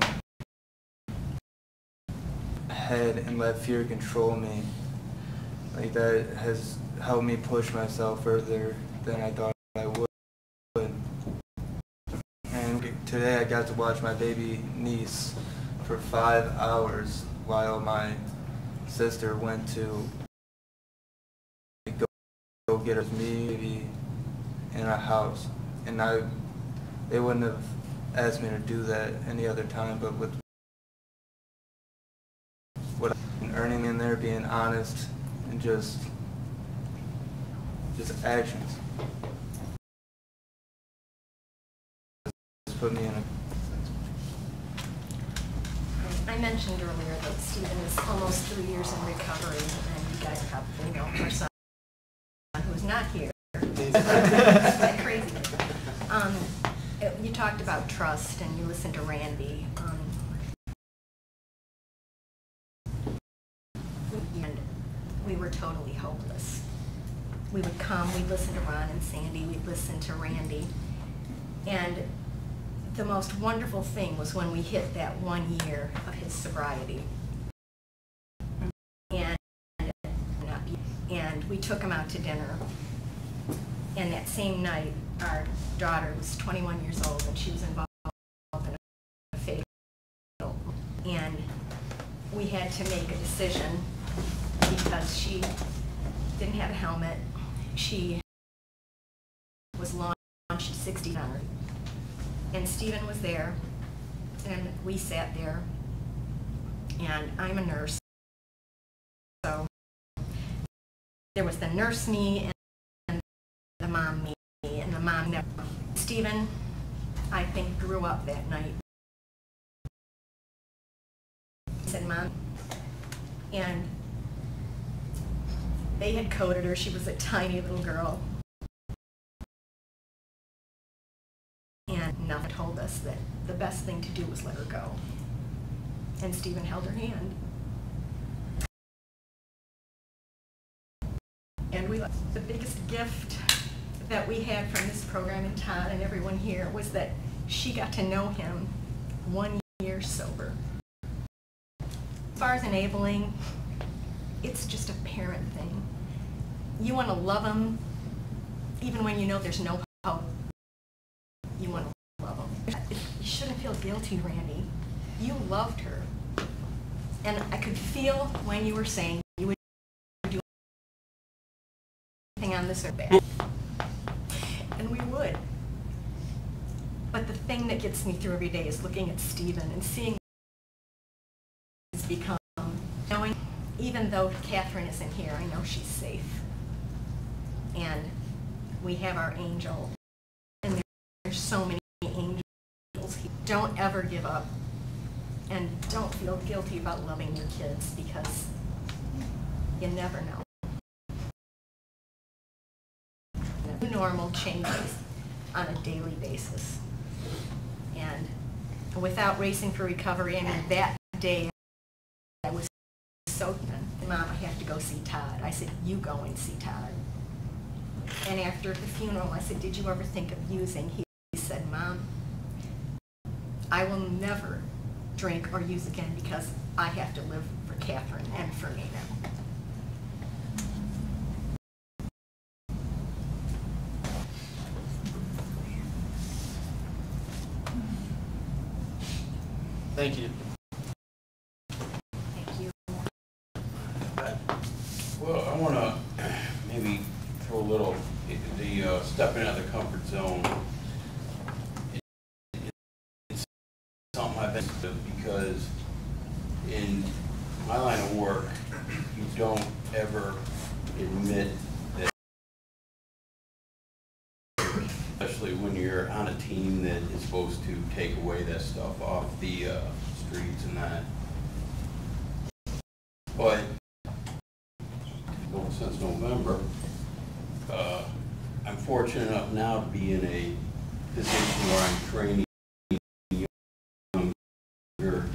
ahead and let fear control me, like, that has helped me push myself further than I thought I would. And today I got to watch my baby niece for 5 hours while my sister went to go get us me in a house. And they wouldn't have asked me to do that any other time, but with what I've been earning in there, being honest, and just actions. Put me in a... I mentioned earlier that Stephen is almost 3 years in recovery, and you guys probably know our son, who's not here. That's crazy. You talked about trust, and you listened to Randy. And we were totally hopeless. We would come, we'd listen to Ron and Sandy, we'd listen to Randy, and the most wonderful thing was when we hit that 1 year of his sobriety. And we took him out to dinner. And that same night, our daughter was 21 years old, and she was involved in a fatal. And we had to make a decision because she didn't have a helmet. She was launched at 60 on her. And Stephen was there, and we sat there, and I'm a nurse. So there was the nurse me and the mom me, and the mom never. Stephen, I think, grew up that night. He said, Mom, and they had coded her. She was a tiny little girl. And nothing told us that the best thing to do was let her go. And Stephen held her hand. The biggest gift that we had from this program, and Todd and everyone here, was that she got to know him 1 year sober. As far as enabling, it's just a parent thing. You want to love him even when you know there's no hope. You want to love him. You shouldn't feel guilty, Randy. You loved her. And I could feel when you were saying you would do anything on this or that. And we would. But the thing that gets me through every day is looking at Stephen and seeing what he's become. Knowing, even though Catherine isn't here, I know she's safe. And we have our angel. And there's so many angels. Don't ever give up. And don't feel guilty about loving your kids, because you never know. New normal changes on a daily basis. And without Racing for Recovery, I mean, that day I was so done. Mom, I have to go see Todd. I said, you go and see Todd. And after the funeral, I said, did you ever think of using? He said, Mom, I will never drink or use again because I have to live for Catherine and for me now. Thank you. Thank you. Well, I want to maybe throw a little, stepping out of the comfort zone. It's something I've been through, because in my line of work, you don't ever admit that, especially when you're on a team that is supposed to take away that stuff off the streets and that. But well, since November, I'm fortunate enough now to be in a position where I'm training younger.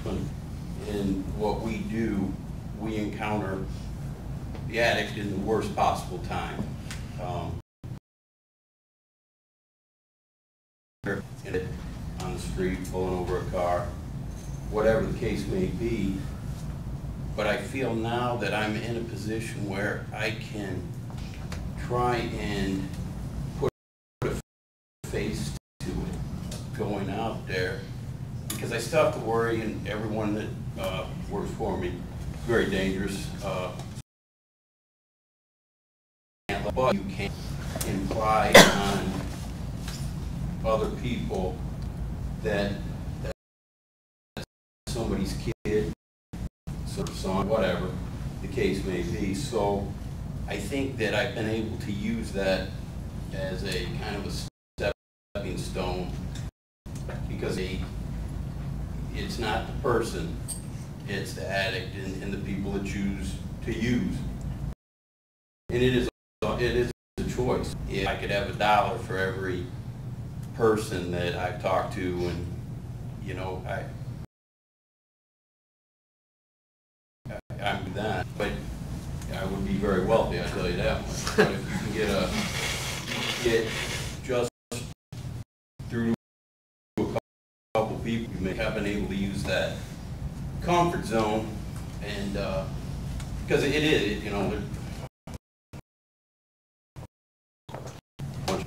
And what we do, we encounter the addict in the worst possible time. On the street, pulling over a car, whatever the case may be. But I feel now that I'm in a position where I can try and put a face to it going out there, because I still have to worry, and everyone that works for me, very dangerous. But you can't imply on other people that somebody's kid, son, whatever the case may be. So I think that I've been able to use that as a kind of a stepping stone, because it's not the person, it's the addict and the people that choose to use. And it is a choice. If I could have $1 for every person that I've talked to, and you know, I'm that, but I would be very wealthy, I'll tell you that much. But if you can get just through a couple people, you may have been able to use that comfort zone, and because it is, you know,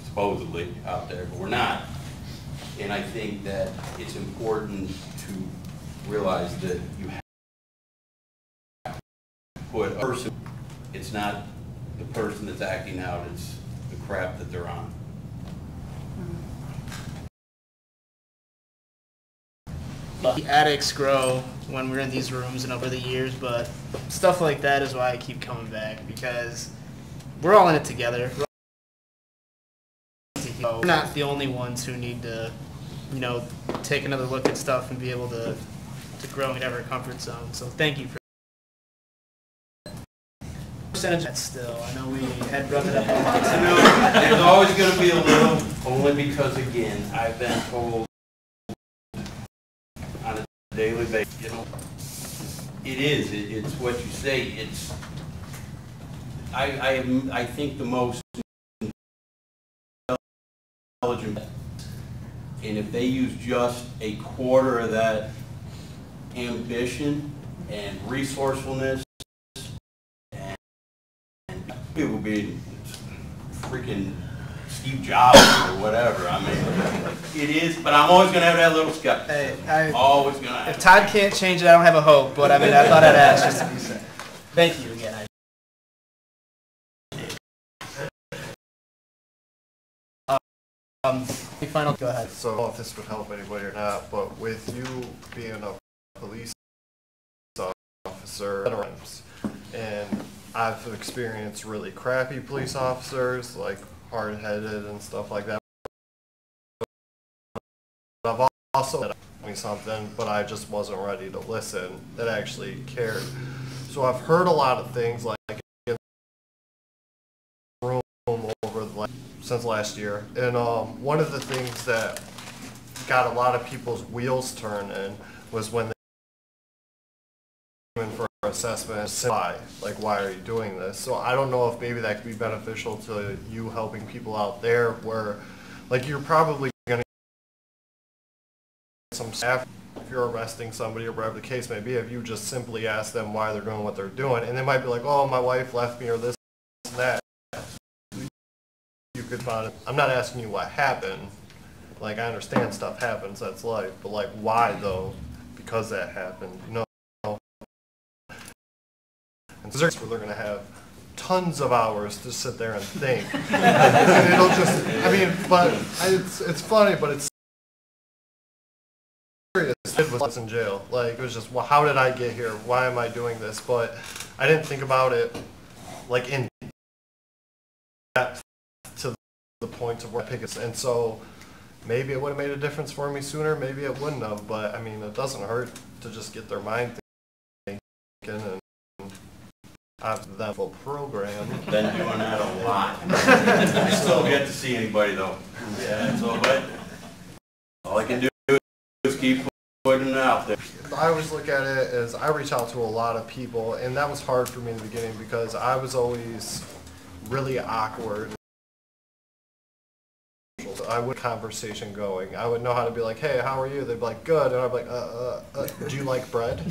supposedly out there, but we're not. And I think that it's important to realize that you have to put a person, it's not the person that's acting out, it's the crap that they're on. The addicts grow when we're in these rooms and over the years, but stuff like that is why I keep coming back, because we're all in it together. We're not the only ones who need to, you know, take another look at stuff and be able to grow and get out of our comfort zone. So thank you for percentage. That's still, I know we had brought it up a lot. There's always going to be a little, only because, again, I've been told on a daily basis, you know, it's what you say, it's I think the most intelligent, and if they use just a quarter of that ambition and resourcefulness, and people be freaking Steve Jobs or whatever. I mean, it is, but I'm always going to have that little skepticism. Always going to have. If Todd can't change it, I don't have a hope, but I mean, I thought I'd ask just to be safe. Thank you again. Final, go ahead. So I don't know if this would help anybody or not, but with you being a police officer, and I've experienced really crappy police officers, like hard-headed and stuff like that. But I've also told me something, but I just wasn't ready to listen, that actually cared. So I've heard a lot of things like in the room over the since last year, and one of the things that got a lot of people's wheels turning was when they came in for assessment, why are you doing this? So I don't know if maybe that could be beneficial to you helping people out there, where like you're probably going to get some staff, if you're arresting somebody or whatever the case may be, if you just simply ask them why they're doing what they're doing, and they might be like, oh, my wife left me, or this and that. You could find it. I'm not asking you what happened. Like, I understand stuff happens, that's life, but like, why though? Because that happened, you know? And so there's where they're going to have tons of hours to sit there and think. And it'll just, I mean, but it's funny, but it's serious. It was in jail. Like, it was just, well, how did I get here? Why am I doing this? But I didn't think about it, like, in depth to the point of where I pick it. And so maybe it would have made a difference for me sooner, maybe it wouldn't have, but I mean, it doesn't hurt to just get their mind thinking, and after that full program. Been doing that a lot. I still get to see anybody though. Yeah, so, but all I can do is keep putting it out there. I always look at it as I reach out to a lot of people, and that was hard for me in the beginning because I was always really awkward. I would conversation going. I would know how to be like, hey, how are you? They'd be like, good. And I'd be like, do you like bread?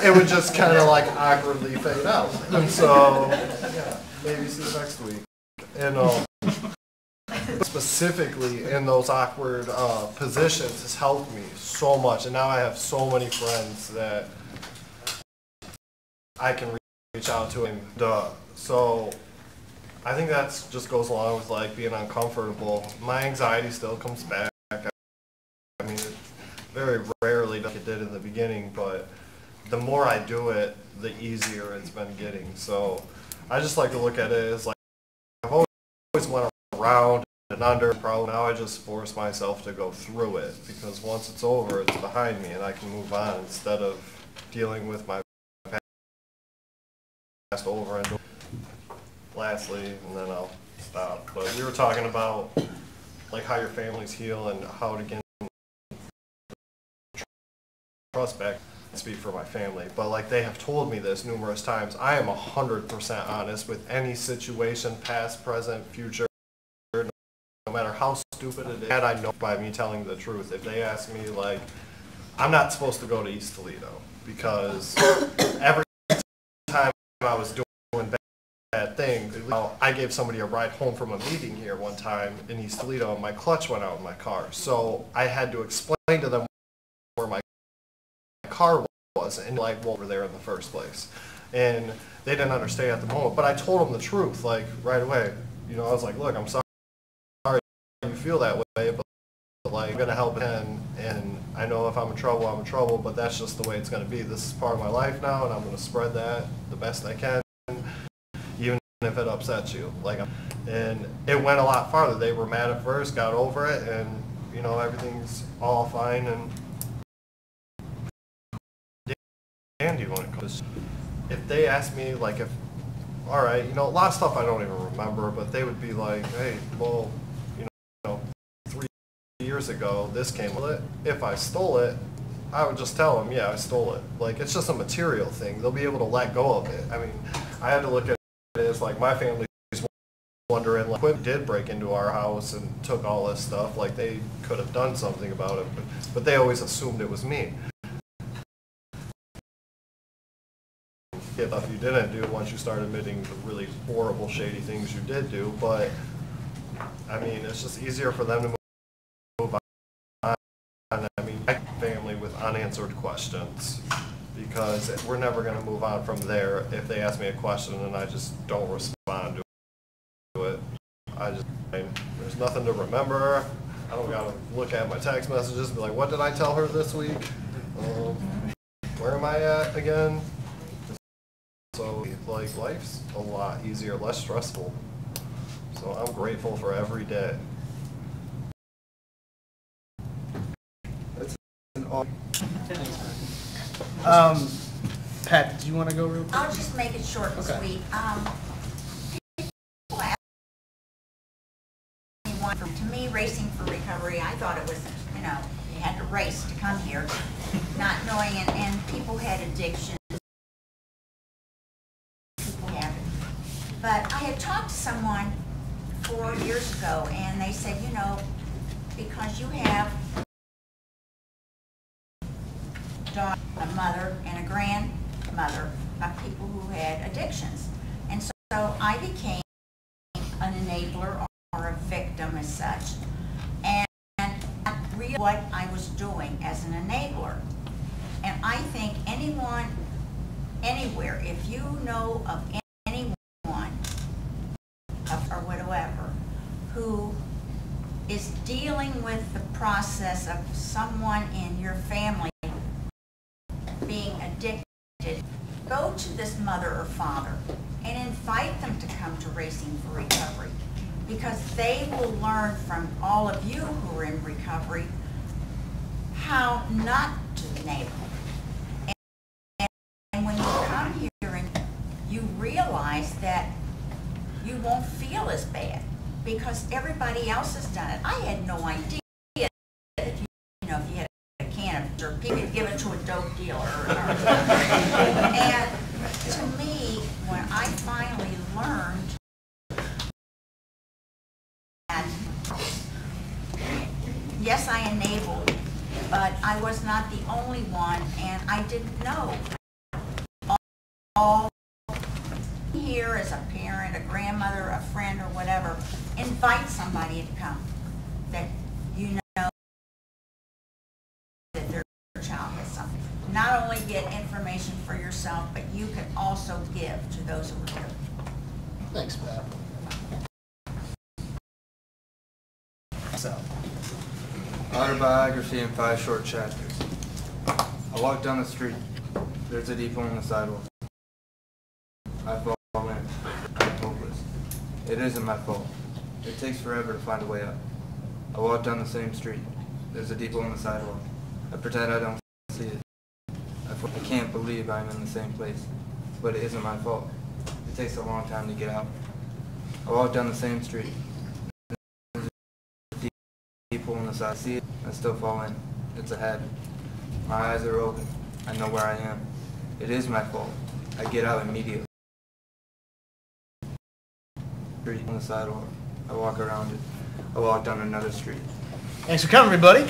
It would just kind of like awkwardly fade out. And so, yeah, maybe see you next week. And specifically in those awkward positions has helped me so much. And now I have so many friends that I can reach out to. And so I think that just goes along with like being uncomfortable. My anxiety still comes back. I mean, very rarely like it did in the beginning, but the more I do it, the easier it's been getting. So I just like to look at it as like I've always went around and under problem. Now I just force myself to go through it, because once it's over, it's behind me and I can move on instead of dealing with my past over and over. Lastly, and then I'll stop, but we were talking about like how your families heal and how to get trust back. Speak for my family, but like they have told me this numerous times, I am 100% honest with any situation, past, present, future, no matter how stupid it is. And I know by me telling the truth. If they ask me, like, I'm not supposed to go to East Toledo because every time I was doing bad thing. I gave somebody a ride home from a meeting here one time in East Toledo, and my clutch went out in my car. So I had to explain to them where my car was, and like, well, we're there in the first place. And they didn't understand at the moment, but I told them the truth, like, right away. You know, I was like, look, I'm sorry you feel that way, but like, I'm going to help him, and I know if I'm in trouble, I'm in trouble, but that's just the way it's going to be. This is part of my life now, and I'm going to spread that the best I can, even if it upsets you. Like, and it went a lot farther. They were mad at first, got over it, and you know, everything's all fine and dandy when it comes. If they ask me, like, if, all right, you know, a lot of stuff I don't even remember, but they would be like, hey, well, you know, 3 years ago, this came with it. If I stole it, I would just tell them, yeah, I stole it. Like, it's just a material thing. They'll be able to let go of it. I mean, I had to look at it as like my family's wondering, like, if did break into our house and took all this stuff, like they could have done something about it, but they always assumed it was me. Stuff you didn't do once you start admitting the really horrible, shady things you did do, but I mean, it's just easier for them to move on. I mean, my family with unanswered questions, because we're never going to move on from there if they ask me a question and I just don't respond to it. There's nothing to remember. I don't got to look at my text messages and be like, what did I tell her this week? Where am I at again? So, like, life's a lot easier, less stressful. So I'm grateful for every day. That's an all. Pat, do you want to go real quick? I'll just make it short and sweet. People ask me, to me, Racing for Recovery, I thought it was, you know, you had to race to come here, not knowing, and people had addictions. But I had talked to someone 4 years ago, and they said, you know, because you have a mother and a grandmother of people who had addictions. And so I became an enabler or a victim as such. And I realized what I was doing as an enabler. And I think anyone, anywhere, if you know of anyone, or whatever, who is dealing with the process of someone in your family being addicted, go to this mother or father and invite them to come to Racing for Recovery, because they will learn from all of you who are in recovery how not to enable. And when you come here and you realize that you won't feel as bad because everybody else has done it. I had no idea that if you know, if you had a can of dirt, you could give it to a dope dealer. And to me, when I finally learned that, yes, I enabled, but I was not the only one, and I didn't know. All here as a parent, a grandmother, a friend, or whatever, invite somebody to come that you know that their child has something. Not only get information for yourself, but you can also give to those who are here. Thanks, Pat. So, Autobiography in 5 short chapters. I walk down the street. There's a depot on the sidewalk. I fall in. I'm hopeless. It isn't my fault. It takes forever to find a way up. I walk down the same street. There's a depot on the sidewalk. I pretend I don't see it. I can't believe I'm in the same place. But it isn't my fault. It takes a long time to get out. I walk down the same street. There's a depot on the side. I see it. I still fall in. It's a habit. My eyes are open. I know where I am. It is my fault. I get out immediately. Street on the sidewalk. I walk around it. I walk down another street. Thanks for coming, everybody.